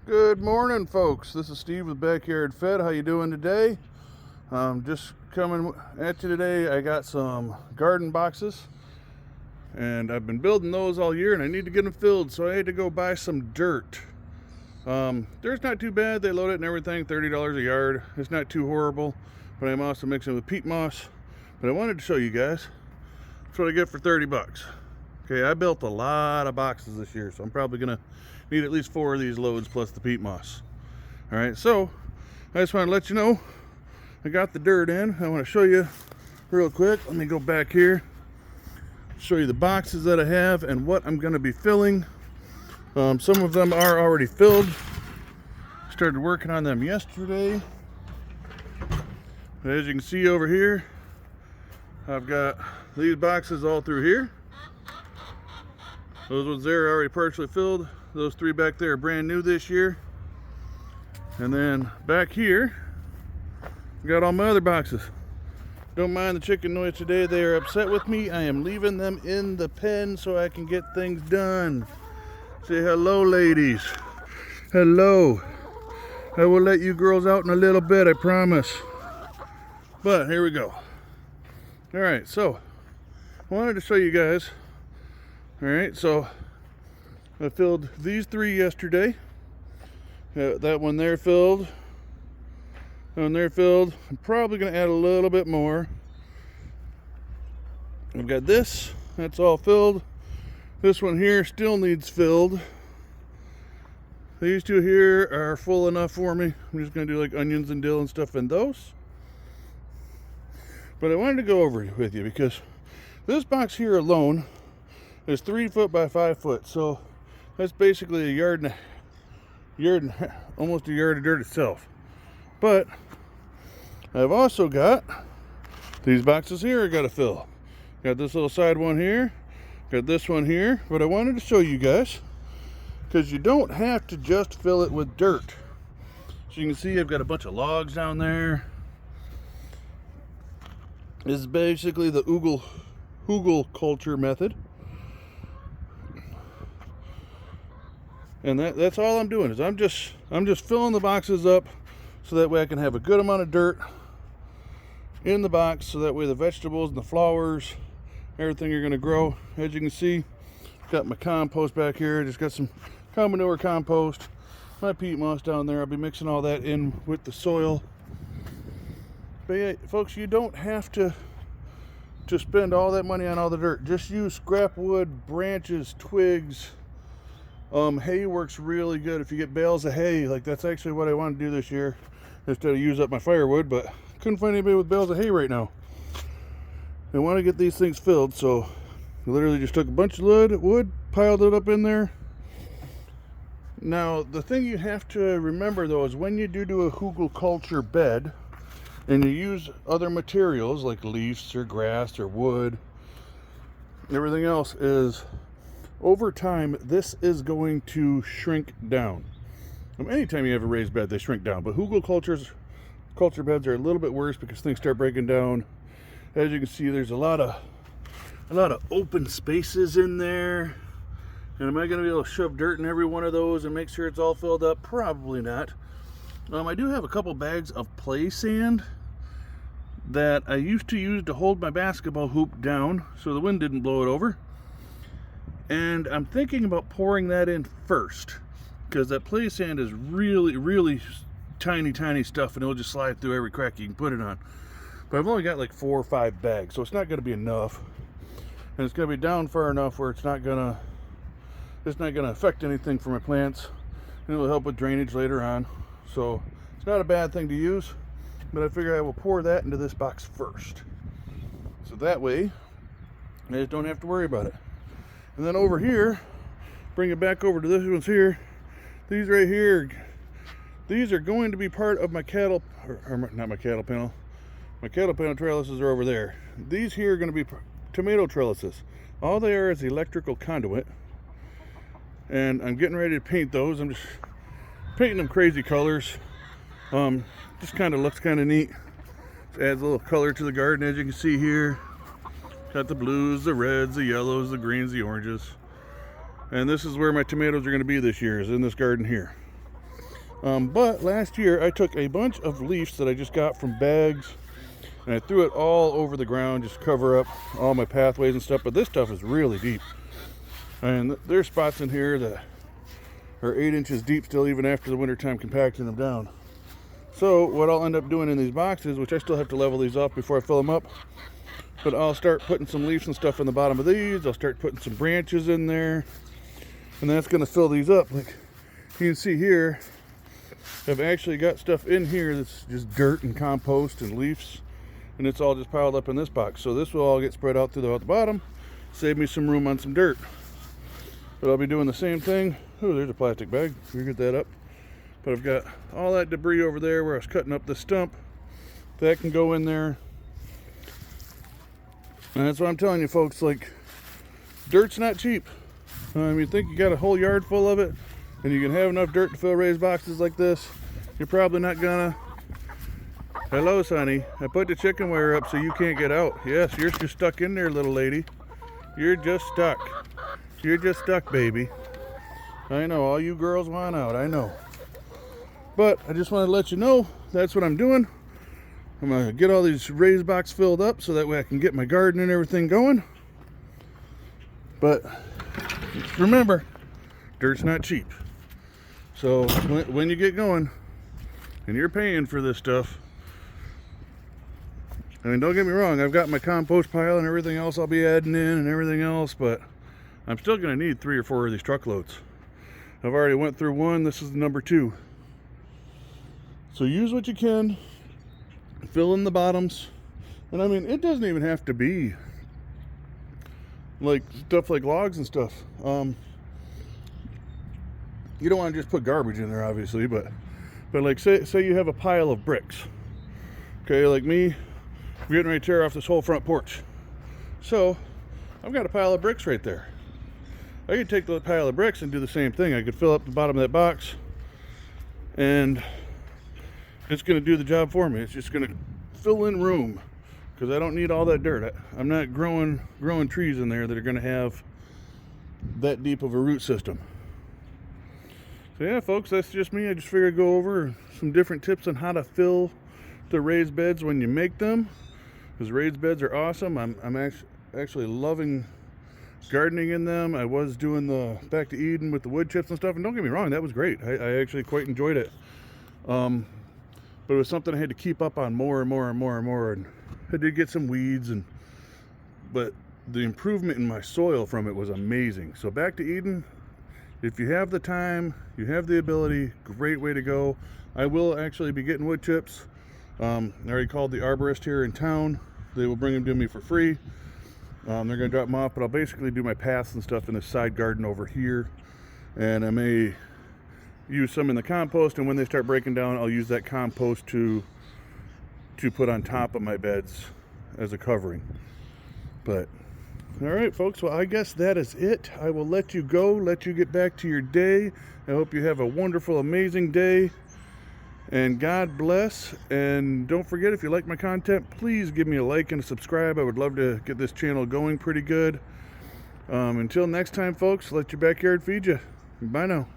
Good morning, folks. This is Steve with Backyard Fed. How you doing today? Just coming at you today. I got some garden boxes, and I've been building those all year, and I need to get them filled, so I had to go buy some dirt. Dirt's not too bad. They load it and everything, $30 a yard. It's not too horrible, but I'm also mixing it with peat moss. But I wanted to show you guys. That's what I get for 30 bucks. Okay, I built a lot of boxes this year, so I'm probably gonna need at least 4 of these loads plus the peat moss. All right, so I just want to let you know I got the dirt in. I want to show you real quick. Let me go back here, show you the boxes that I have and what I'm going to be filling. Some of them are already filled. Started working on them yesterday. As you can see over here, I've got these boxes all through here. Those ones there are already partially filled. Those 3 back there are brand new this year. And then back here, I got all my other boxes. Don't mind the chicken noise today. They are upset with me. I am leaving them in the pen so I can get things done. Say hello, ladies. Hello. I will let you girls out in a little bit, I promise. But here we go. All right, so I wanted to show you guys. All right, so I filled these 3 yesterday. That one there filled. That one there filled. I'm probably going to add a little bit more. I've got this. That's all filled. This one here still needs filled. These 2 here are full enough for me. I'm just going to do like onions and dill and stuff in those. But I wanted to go over it with you because this box here alone is 3 foot by 5 foot. So that's basically a yard and almost a yard of dirt itself. But I've also got these boxes here I got to fill. Got this little side one here, got this one here. But I wanted to show you guys because you don't have to just fill it with dirt. So you can see I've got a bunch of logs down there. This is basically the hugelkultur method. And that's all I'm doing is I'm just filling the boxes up so that way I can have a good amount of dirt in the box so that way the vegetables and the flowers, everything are going to grow. As you can see, got my compost back here. I just got some cow manure compost, my peat moss down there. I'll be mixing all that in with the soil. But yeah, folks, you don't have to spend all that money on all the dirt. Just use scrap wood, branches, twigs. Hay works really good if you get bales of hay. Like that's actually what I want to do this year instead of use up my firewood, but couldn't find anybody with bales of hay right now. I want to get these things filled, so I literally just took a bunch of wood, piled it up in there. Now the thing you have to remember though is when you do a hugelkultur bed and you use other materials like leaves or grass or wood, everything else is over time, this is going to shrink down. Anytime you have a raised bed, they shrink down. But culture beds are a little bit worse because things start breaking down. As you can see, there's a lot of open spaces in there. And am I going to be able to shove dirt in every one of those and make sure it's all filled up? Probably not. I do have a couple bags of play sand that I used to use to hold my basketball hoop down so the wind didn't blow it over. And I'm thinking about pouring that in first because that play sand is really tiny stuff and it'll just slide through every crack you can put it on. But I've only got like 4 or 5 bags, so it's not going to be enough. And it's going to be down far enough where it's not going to affect anything for my plants. And it'll help with drainage later on. So it's not a bad thing to use, but I figure I will pour that into this box first. So that way I just don't have to worry about it. And then over here, bring it back over to this ones here. These right here, these are going to be part of my cattle, or not my cattle panel. My cattle panel trellises are over there. These here are going to be tomato trellises. All they are is electrical conduit. And I'm getting ready to paint those. I'm just painting them crazy colors. Just kind of looks kind of neat. Just adds a little color to the garden, as you can see here. Got the blues, the reds, the yellows, the greens, the oranges. And this is where my tomatoes are going to be this year, is in this garden here. But last year I took a bunch of leaves that I just got from bags and I threw it all over the ground just to cover up all my pathways and stuff. But this stuff is really deep. And there's spots in here that are 8 inches deep still, even after the wintertime compacting them down. So what I'll end up doing in these boxes, which I still have to level these up before I fill them up, but I'll start putting some leaves and stuff in the bottom of these. I'll start putting some branches in there, and that's going to fill these up. Like you can see here, I've actually got stuff in here that's just dirt and compost and leaves, and it's all just piled up in this box. So this will all get spread out throughout the bottom, save me some room on some dirt. But I'll be doing the same thing. Oh, there's a plastic bag. Figured that up. But I've got all that debris over there where I was cutting up the stump. That can go in there. And that's what I'm telling you, folks. Like, dirt's not cheap. You think you got a whole yard full of it, and you can have enough dirt to fill raised boxes like this? You're probably not gonna. Hello, Sonny. I put the chicken wire up so you can't get out. Yes, you're just stuck in there, little lady. You're just stuck. You're just stuck, baby. I know, all you girls want out, I know. But I just wanted to let you know that's what I'm doing. I'm gonna get all these raised boxes filled up so that way I can get my garden and everything going. But remember, dirt's not cheap. So when you get going and you're paying for this stuff, I mean, don't get me wrong, I've got my compost pile and everything else I'll be adding in and everything else, but I'm still going to need 3 or 4 of these truckloads. I've already went through one. This is number 2. So use what you can. Fill in the bottoms. And I mean, it doesn't even have to be like stuff like logs and stuff. You don't want to just put garbage in there, obviously, but like say you have a pile of bricks. Okay, like me, we're getting ready to tear off this whole front porch. So I've got a pile of bricks right there. I could take the pile of bricks and do the same thing. I could fill up the bottom of that box, and it's going to do the job for me. It's just going to fill in room because I don't need all that dirt. I'm not growing trees in there that are going to have that deep of a root system. So yeah, folks, that's just me. I just figured I'd go over some different tips on how to fill the raised beds when you make them, because raised beds are awesome. I'm actually loving gardening in them. I was doing the Back to Eden with the wood chips and stuff, and don't get me wrong, that was great. I actually quite enjoyed it. But it was something I had to keep up on more and more and more and more, and I did get some weeds, but the improvement in my soil from it was amazing. So Back to Eden, if you have the time, you have the ability, great way to go. I will actually be getting wood chips. I already called the arborist here in town. They will bring them to me for free. They're going to drop them off, but I'll basically do my paths and stuff in the side garden over here, and I may use some in the compost, and when they start breaking down, I'll use that compost to put on top of my beds as a covering. But all right, folks, well, I guess that is it. I will let you go, let you get back to your day. I hope you have a wonderful, amazing day, and God bless. And don't forget, if you like my content, please give me a like and a subscribe. I would love to get this channel going pretty good. Until next time, folks, let your backyard feed you. Bye now.